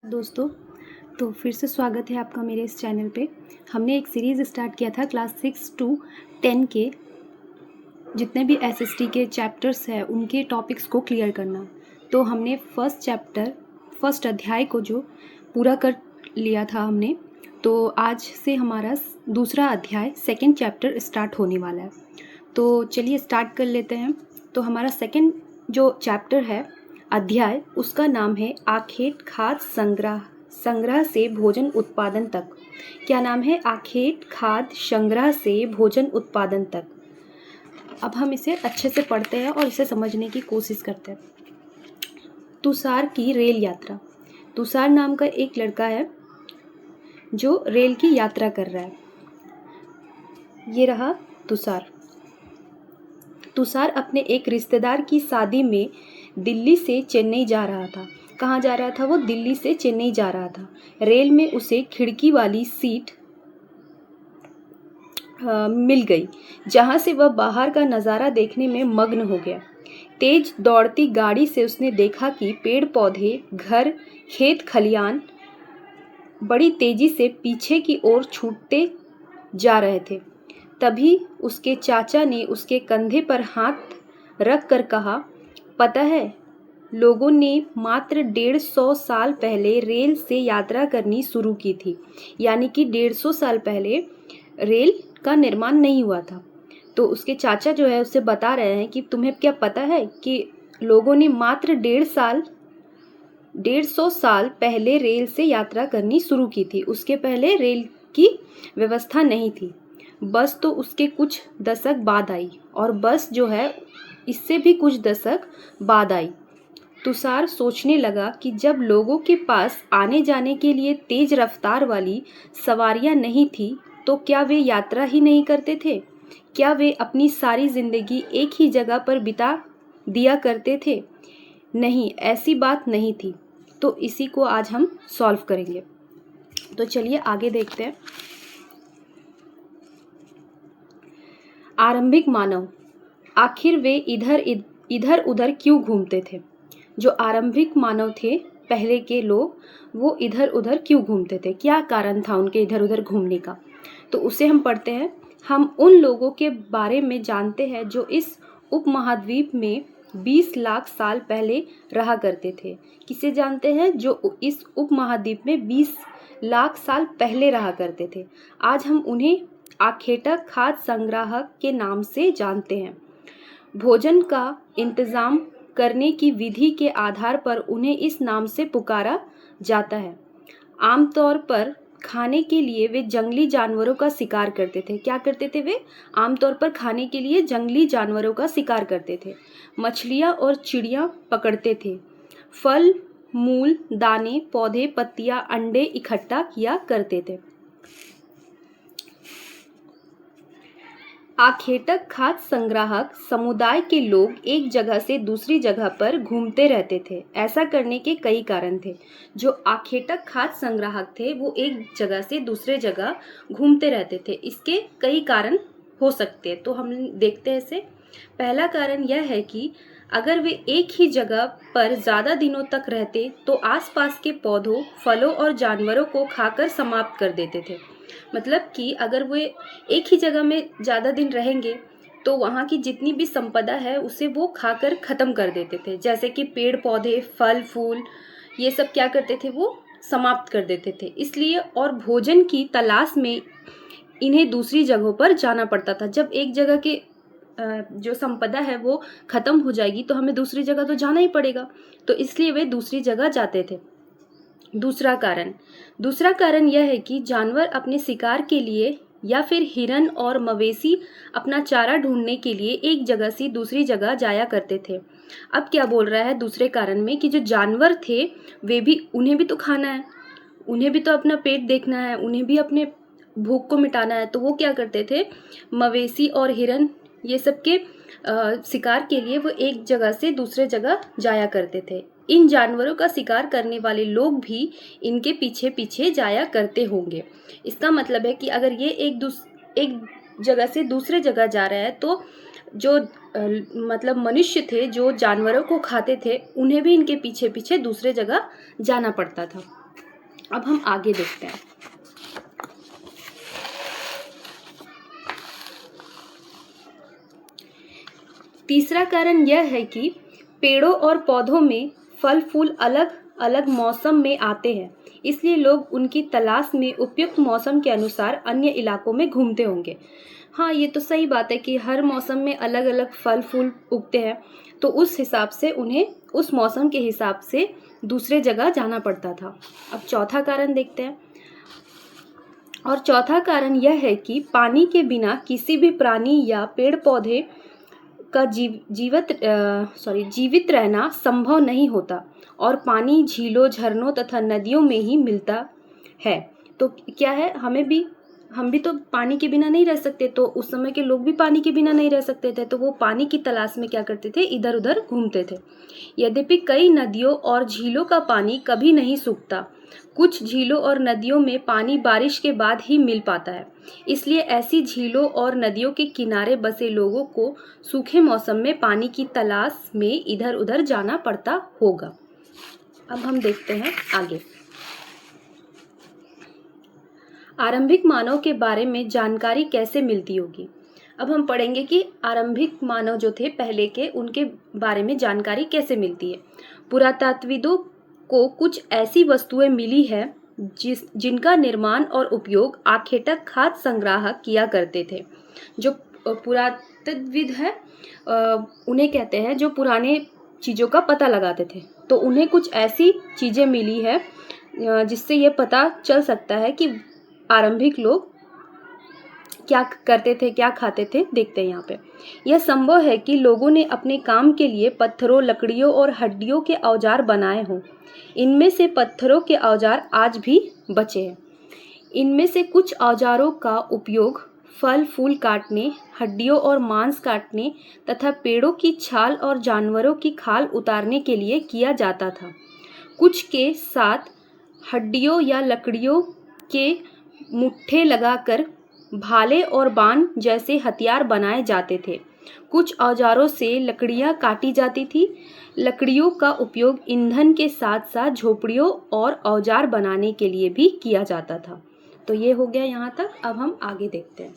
दोस्तों, तो फिर से स्वागत है आपका मेरे इस चैनल पे। हमने एक सीरीज़ स्टार्ट किया था क्लास 6 टू 10 के जितने भी एसएसटी के चैप्टर्स हैं उनके टॉपिक्स को क्लियर करना। तो हमने फर्स्ट अध्याय को जो पूरा कर लिया था हमने, तो आज से हमारा दूसरा अध्याय सेकंड चैप्टर स्टार्ट होने वाला है। तो चलिए स्टार्ट कर लेते हैं। तो हमारा सेकंड जो चैप्टर है अध्याय, उसका नाम है आखेट खाद्य संग्रह से भोजन उत्पादन तक। क्या नाम है? आखेट खाद्य संग्रह से भोजन उत्पादन तक। अब हम इसे अच्छे से पढ़ते हैं और इसे समझने की कोशिश करते हैं। तुषार की रेल यात्रा। तुषार नाम का एक लड़का है जो रेल की यात्रा कर रहा है। ये रहा तुषार। तुषार अपने एक रिश्तेदार की शादी में दिल्ली से चेन्नई जा रहा था। कहाँ जा रहा था वो? दिल्ली से चेन्नई जा रहा था। रेल में उसे खिड़की वाली सीट मिल गई, जहाँ से वह बाहर का नज़ारा देखने में मग्न हो गया। तेज दौड़ती गाड़ी से उसने देखा कि पेड़ पौधे, घर, खेत खलियान बड़ी तेजी से पीछे की ओर छूटते जा रहे थे। तभी उसके चाचा ने उसके कंधे पर हाथ रख कर कहा, पता है, लोगों ने मात्र 150 साल पहले रेल से यात्रा करनी शुरू की थी। यानी कि 150 साल पहले रेल का निर्माण नहीं हुआ था। तो उसके चाचा जो है उससे बता रहे हैं कि तुम्हें क्या पता है कि लोगों ने मात्र 150 साल पहले रेल से यात्रा करनी शुरू की थी। उसके पहले रेल की व्यवस्था नहीं थी। बस तो उसके कुछ दशक बाद आई, और बस जो है इससे भी कुछ दशक बाद आई। तुषार सोचने लगा कि जब लोगों के पास आने जाने के लिए तेज रफ्तार वाली सवारियां नहीं थी, तो क्या वे यात्रा ही नहीं करते थे? क्या वे अपनी सारी जिंदगी एक ही जगह पर बिता दिया करते थे? नहीं, ऐसी बात नहीं थी। तो इसी को आज हम सॉल्व करेंगे। तो चलिए आगे देखते हैं। आरंभिक मानव, आखिर वे इधर उधर क्यों घूमते थे? जो आरंभिक मानव थे, पहले के लोग, वो इधर उधर क्यों घूमते थे? क्या कारण था उनके इधर उधर घूमने का? तो उसे हम पढ़ते हैं। हम उन लोगों के बारे में जानते हैं जो इस उपमहाद्वीप में 20 लाख साल पहले रहा करते थे। किसे जानते हैं? जो इस उपमहाद्वीप में 20 लाख साल पहले रहा करते थे। आज हम उन्हें आखेटक खाद्य संग्राहक के नाम से जानते हैं। भोजन का इंतजाम करने की विधि के आधार पर उन्हें इस नाम से पुकारा जाता है। आमतौर पर खाने के लिए वे जंगली जानवरों का शिकार करते थे। क्या करते थे वे? आमतौर पर खाने के लिए जंगली जानवरों का शिकार करते थे। मछलियाँ और चिड़ियाँ पकड़ते थे। फल, मूल, दाने, पौधे, पत्तियाँ, अंडे इकट्ठा किया करते थे। आखेटक खाद्य संग्राहक समुदाय के लोग एक जगह से दूसरी जगह पर घूमते रहते थे। ऐसा करने के कई कारण थे। जो आखेटक खाद्य संग्राहक थे वो एक जगह से दूसरे जगह घूमते रहते थे। इसके कई कारण हो सकते हैं, तो हम देखते हैं इसे। पहला कारण यह है कि अगर वे एक ही जगह पर ज़्यादा दिनों तक रहते तो आसपास के पौधों, फलों और जानवरों को खाकर समाप्त कर देते थे। मतलब कि अगर वे एक ही जगह में ज़्यादा दिन रहेंगे तो वहाँ की जितनी भी संपदा है उसे वो खाकर ख़त्म कर देते थे। जैसे कि पेड़ पौधे, फल फूल, ये सब क्या करते थे? वो समाप्त कर देते थे। इसलिए और भोजन की तलाश में इन्हें दूसरी जगहों पर जाना पड़ता था। जब एक जगह के जो संपदा है वो ख़त्म हो जाएगी तो हमें दूसरी जगह तो जाना ही पड़ेगा। तो इसलिए वे दूसरी जगह जाते थे। दूसरा कारण यह है कि जानवर अपने शिकार के लिए या फिर हिरन और मवेशी अपना चारा ढूंढने के लिए एक जगह से दूसरी जगह जाया करते थे। अब क्या बोल रहा है दूसरे कारण में कि जो जानवर थे उन्हें भी तो खाना है, उन्हें भी तो अपना पेट देखना है, उन्हें भी अपने भूख को मिटाना है। तो वो क्या करते थे? मवेशी और हिरन ये सब के शिकार के लिए वो एक जगह से दूसरे जगह जाया करते थे। इन जानवरों का शिकार करने वाले लोग भी इनके पीछे पीछे जाया करते होंगे। इसका मतलब है कि अगर ये एक जगह से दूसरे जगह जा रहा है तो जो मतलब मनुष्य थे जो जानवरों को खाते थे उन्हें भी इनके पीछे पीछे दूसरे जगह जाना पड़ता था। अब हम आगे देखते हैं। तीसरा कारण यह है कि पेड़ों और पौधों में फल फूल अलग अलग मौसम में आते हैं, इसलिए लोग उनकी तलाश में उपयुक्त मौसम के अनुसार अन्य इलाकों में घूमते होंगे। हाँ, ये तो सही बात है कि हर मौसम में अलग अलग फल फूल उगते हैं, तो उस हिसाब से उन्हें उस मौसम के हिसाब से दूसरे जगह जाना पड़ता था। अब चौथा कारण देखते हैं, और चौथा कारण यह है कि पानी के बिना किसी भी प्राणी या पेड़ पौधे का जीवित रहना संभव नहीं होता, और पानी झीलों, झरनों तथा नदियों में ही मिलता है। तो क्या है, हम भी तो पानी के बिना नहीं रह सकते, तो उस समय के लोग भी पानी के बिना नहीं रह सकते थे, तो वो पानी की तलाश में क्या करते थे, इधर उधर घूमते थे। यद्यपि कई नदियों और झीलों का पानी कभी नहीं सूखता, कुछ झीलों और नदियों में पानी बारिश के बाद ही मिल पाता है, इसलिए ऐसी झीलों और नदियों के किनारे बसे लोगों को सूखे मौसम में पानी की तलाश में इधर उधर जाना पड़ता होगा। अब हम देखते हैं आगे। आरंभिक मानव के बारे में जानकारी कैसे मिलती होगी। अब हम पढ़ेंगे कि आरंभिक मानव जो थे पहले के, उनके बारे में जानकारी कैसे मिलती है। पुरातत्वविदों को कुछ ऐसी वस्तुएं मिली है जिनका निर्माण और उपयोग आखेटक खाद्य संग्राहक किया करते थे। जो पुरातत्वविद है उन्हें कहते हैं जो पुराने चीज़ों का पता लगाते थे, तो उन्हें कुछ ऐसी चीज़ें मिली है जिससे ये पता चल सकता है कि आरंभिक लोग क्या करते थे, क्या खाते थे। देखते हैं यहाँ पे। यह संभव है कि लोगों ने अपने काम के लिए पत्थरों, लकड़ियों और हड्डियों के औजार बनाए हों। इनमें से पत्थरों के औजार आज भी बचे हैं। इनमें से कुछ औजारों का उपयोग फल फूल काटने, हड्डियों और मांस काटने तथा पेड़ों की छाल और जानवरों की खाल उतारने के लिए किया जाता था। कुछ के साथ हड्डियों या लकड़ियों के मुट्ठे लगाकर भाले और बाण जैसे हथियार बनाए जाते थे। कुछ औजारों से लकड़ियां काटी जाती थी। लकड़ियों का उपयोग ईंधन के साथ साथ झोपड़ियों और औजार बनाने के लिए भी किया जाता था। तो ये हो गया यहाँ तक। अब हम आगे देखते हैं।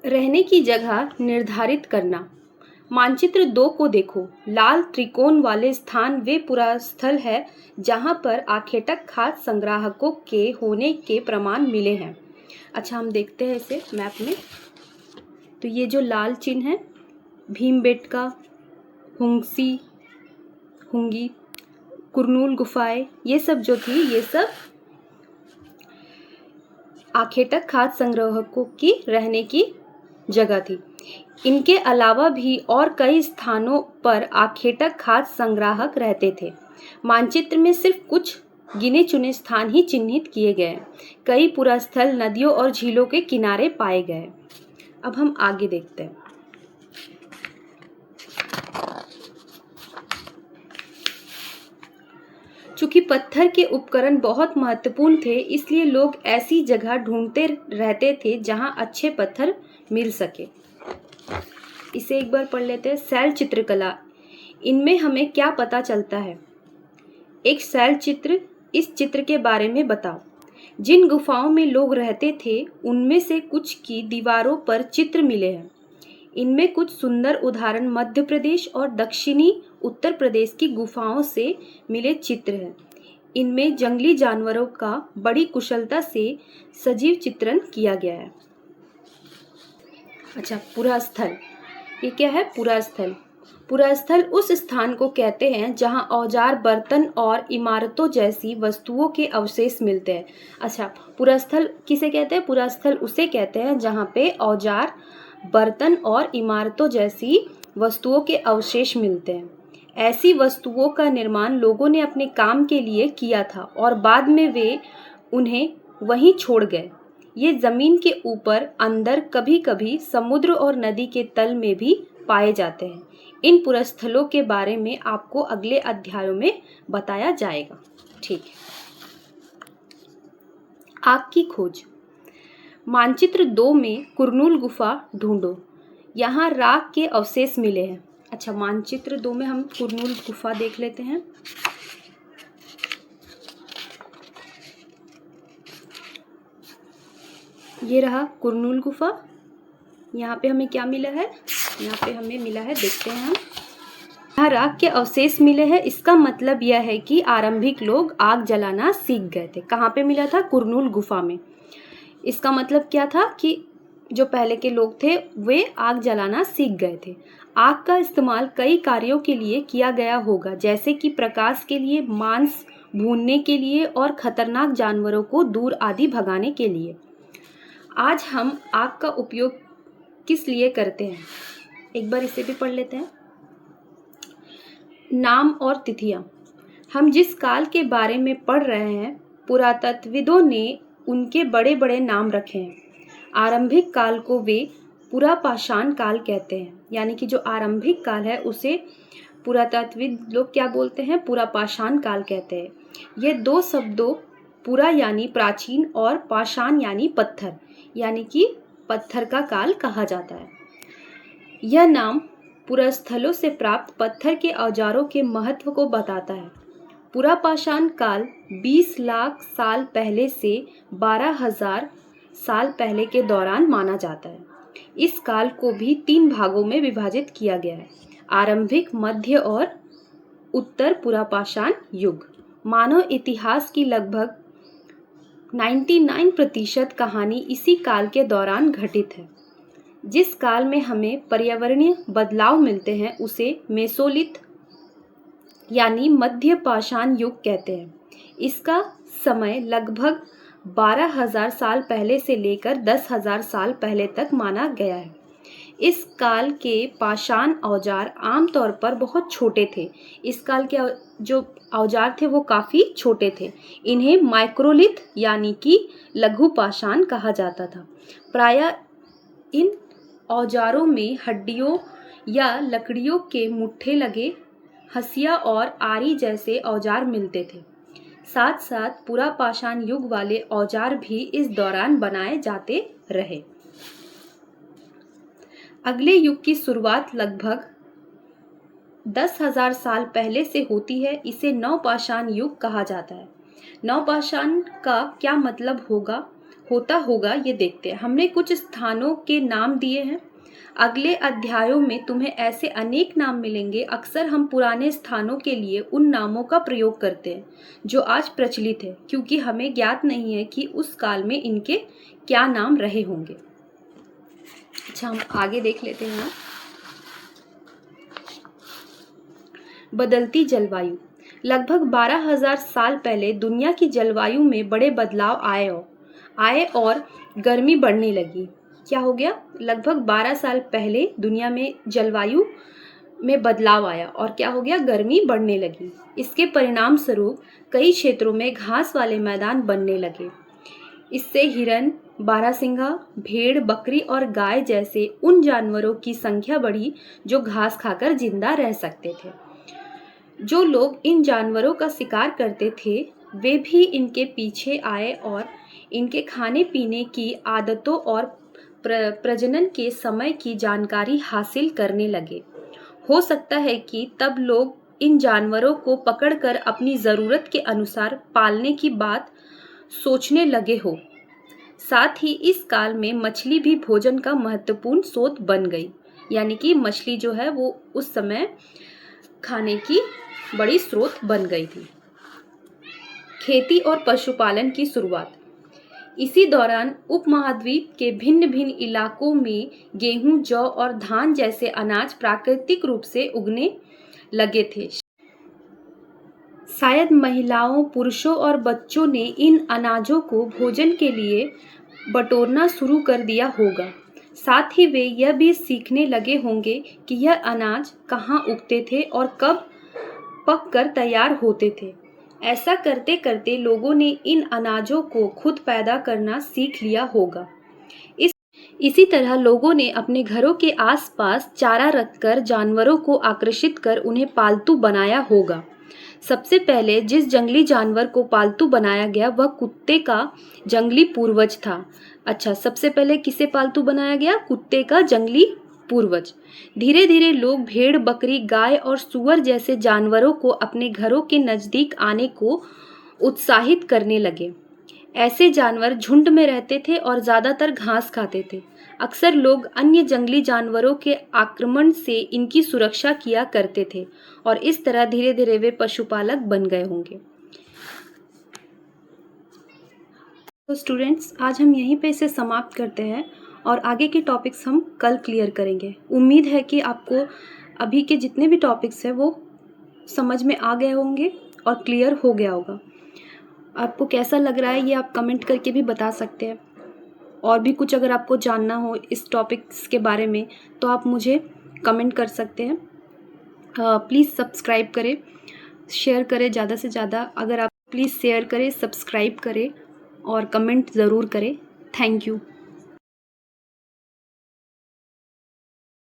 रहने की जगह निर्धारित करना। मानचित्र 2 को देखो। लाल त्रिकोण वाले स्थान वे पुरास्थल है जहां पर आखेटक खाद्य संग्राहकों के होने के प्रमाण मिले हैं। अच्छा, हम देखते हैं इसे मैप में। तो ये जो लाल चिन्ह है, भीमबेटका, हुंगसी, हुंगी, कुरनूल गुफाएं, ये सब जो थी, ये सब आखेटक खाद्य संग्राहकों की रहने की जगह थी। इनके अलावा भी और कई स्थानों पर आखेटक खाद्य संग्राहक रहते थे। मानचित्र में सिर्फ कुछ गिने चुने स्थान ही चिन्हित किए गए। कई पुरास्थल नदियों और झीलों के किनारे पाए गए। अब हम आगे देखते हैं। चूंकि पत्थर के उपकरण बहुत महत्वपूर्ण थे, इसलिए लोग ऐसी जगह ढूंढते रहते थे जहां अच्छे पत्थर मिल सके। इसे एक बार पढ़ लेते हैं। शैल चित्रकला, इनमें हमें क्या पता चलता है? एक शैल चित्र, इस चित्र के बारे में बताओ। जिन गुफाओं में लोग रहते थे उनमें से कुछ की दीवारों पर चित्र मिले हैं। इनमें कुछ सुंदर उदाहरण मध्य प्रदेश और दक्षिणी उत्तर प्रदेश की गुफाओं से मिले चित्र हैं। इनमें जंगली जानवरों का बड़ी कुशलता से सजीव चित्रण किया गया है। अच्छा, पुरास्थल, ये क्या है? पुरास्थल। पुरास्थल उस स्थान को कहते हैं जहां औजार, बर्तन और इमारतों जैसी वस्तुओं के अवशेष मिलते हैं। अच्छा, पुरास्थल किसे कहते हैं? पुरास्थल उसे कहते हैं जहां पे औजार, बर्तन और इमारतों जैसी वस्तुओं के अवशेष मिलते हैं। ऐसी वस्तुओं का निर्माण लोगों ने अपने काम के लिए किया था और बाद में वे उन्हें वहीं छोड़ गए। ये जमीन के ऊपर, अंदर, कभी कभी समुद्र और नदी के तल में भी पाए जाते हैं। इन पुरास्थलों के बारे में आपको अगले अध्यायों में बताया जाएगा। ठीक है। आग की खोज। मानचित्र 2 में कुरनूल गुफा ढूंढो। यहाँ राख के अवशेष मिले हैं। अच्छा, मानचित्र 2 में हम कुरनूल गुफा देख लेते हैं। ये रहा कुरनूल गुफा। यहाँ पे हमें क्या मिला है? यहाँ पे हमें मिला है, देखते हैं हम। यहाँ राख के अवशेष मिले हैं। इसका मतलब यह है कि आरंभिक लोग आग जलाना सीख गए थे। कहाँ पे मिला था? कुरनूल गुफा में। इसका मतलब क्या था कि जो पहले के लोग थे वे आग जलाना सीख गए थे। आग का इस्तेमाल कई कार्यों के लिए किया गया होगा, जैसे कि प्रकाश के लिए, मांस भूनने के लिए और खतरनाक जानवरों को दूर आदि भगाने के लिए। आज हम आग का उपयोग किस लिए करते हैं? एक बार इसे भी पढ़ लेते हैं। नाम और तिथियां। हम जिस काल के बारे में पढ़ रहे हैं, पुरातत्वविदों ने उनके बड़े बड़े नाम रखे हैं। आरंभिक काल को वे पुरापाषाण काल कहते हैं, यानी कि जो आरंभिक काल है उसे पुरातत्वविद लोग क्या बोलते हैं? पुरापाषाण काल कहते हैं। ये दो शब्दों पुरा यानी प्राचीन और पाषाण यानी पत्थर, यानी कि पत्थर का काल कहा जाता है। यह नाम पुरास्थलों से प्राप्त पत्थर के औजारों के महत्व को बताता है। पुरापाषाण काल 20 लाख साल पहले से 12,000 साल पहले के दौरान माना जाता है। इस काल को भी 3 भागों में विभाजित किया गया है: आरंभिक, मध्य और उत्तर पुरापाषाण युग। मानव इतिहास की लगभग 99% कहानी इसी काल के दौरान घटित है। जिस काल में हमें पर्यावरणीय बदलाव मिलते हैं उसे मेसोलिथ यानी मध्य पाषाण युग कहते हैं। इसका समय लगभग 12,000 साल पहले से लेकर 10,000 साल पहले तक माना गया है। इस काल के पाषाण औजार आमतौर पर बहुत छोटे थे। इस काल के जो औजार थे वो काफ़ी छोटे थे। इन्हें माइक्रोलिथ यानी कि लघु पाषाण कहा जाता था। प्रायः इन औजारों में हड्डियों या लकड़ियों के मुट्ठे लगे हंसिया और आरी जैसे औजार मिलते थे। साथ साथ पुरापाषाण युग वाले औजार भी इस दौरान बनाए जाते रहे। अगले युग की शुरुआत लगभग 10,000 साल पहले से होती है। इसे नवपाषाण युग कहा जाता है। नवपाषाण का क्या मतलब होता होगा ये देखते हैं। हमने कुछ स्थानों के नाम दिए हैं। अगले अध्यायों में तुम्हें ऐसे अनेक नाम मिलेंगे। अक्सर हम पुराने स्थानों के लिए उन नामों का प्रयोग करते हैं जो आज प्रचलित है, क्योंकि हमें ज्ञात नहीं है कि उस काल में इनके क्या नाम रहे होंगे। अच्छा, हम आगे देख लेते हैं। बदलती जलवायु। लगभग 12,000 साल पहले दुनिया की जलवायु में बड़े बदलाव आए और गर्मी बढ़ने लगी। क्या हो गया? लगभग 12 साल पहले दुनिया में जलवायु में बदलाव आया और क्या हो गया? गर्मी बढ़ने लगी। इसके परिणाम स्वरूप कई क्षेत्रों में घास वाले मैदान बनने लगे। इससे हिरन, बारहसिंगा, भेड़, बकरी और गाय जैसे उन जानवरों की संख्या बढ़ी जो घास खाकर जिंदा रह सकते थे। जो लोग इन जानवरों का शिकार करते थे वे भी इनके पीछे आए और इनके खाने पीने की आदतों और प्रजनन के समय की जानकारी हासिल करने लगे। हो सकता है कि तब लोग इन जानवरों को पकड़कर अपनी ज़रूरत के अनुसार पालने की बात सोचने लगे हो। साथ ही इस काल में मछली भी भोजन का महत्वपूर्ण स्रोत बन गई, यानी कि मछली जो है वो उस समय खाने की बड़ी स्रोत बन गई थी। खेती और पशुपालन की शुरुआत। इसी दौरान उपमहाद्वीप के भिन्न भिन्न इलाकों में गेहूं, जौ और धान जैसे अनाज प्राकृतिक रूप से उगने लगे थे। शायद महिलाओं, पुरुषों और बच्चों ने इन अनाजों को भोजन के लिए बटोरना शुरू कर दिया होगा। साथ ही वे यह भी सीखने लगे होंगे कि यह अनाज कहाँ उगते थे और कब पककर तैयार होते थे। ऐसा करते करते लोगों ने इन अनाजों को खुद पैदा करना सीख लिया होगा। इसी तरह लोगों ने अपने घरों के आसपास चारा रखकर जानवरों को आकर्षित कर उन्हें पालतू बनाया होगा। सबसे पहले जिस जंगली जानवर को पालतू बनाया गया वह कुत्ते का जंगली पूर्वज था। अच्छा, सबसे पहले किसे पालतू बनाया गया? कुत्ते का जंगली पूर्वज। धीरे धीरे लोग भेड़, बकरी, गाय और सूअर जैसे जानवरों को अपने घरों के नज़दीक आने को उत्साहित करने लगे। ऐसे जानवर झुंड में रहते थे और ज़्यादातर घास खाते थे। अक्सर लोग अन्य जंगली जानवरों के आक्रमण से इनकी सुरक्षा किया करते थे और इस तरह धीरे धीरे वे पशुपालक बन गए होंगे। तो स्टूडेंट्स, आज हम यहीं पे इसे समाप्त करते हैं और आगे के टॉपिक्स हम कल क्लियर करेंगे। उम्मीद है कि आपको अभी के जितने भी टॉपिक्स हैं वो समझ में आ गए होंगे और क्लियर हो गया होगा। आपको कैसा लग रहा है ये आप कमेंट करके भी बता सकते हैं। और भी कुछ अगर आपको जानना हो इस टॉपिक्स के बारे में तो आप मुझे कमेंट कर सकते हैं। प्लीज़ सब्सक्राइब करें, शेयर करें ज़्यादा से ज़्यादा। अगर आप प्लीज़ शेयर करें, सब्सक्राइब करें और कमेंट ज़रूर करें। Thank you.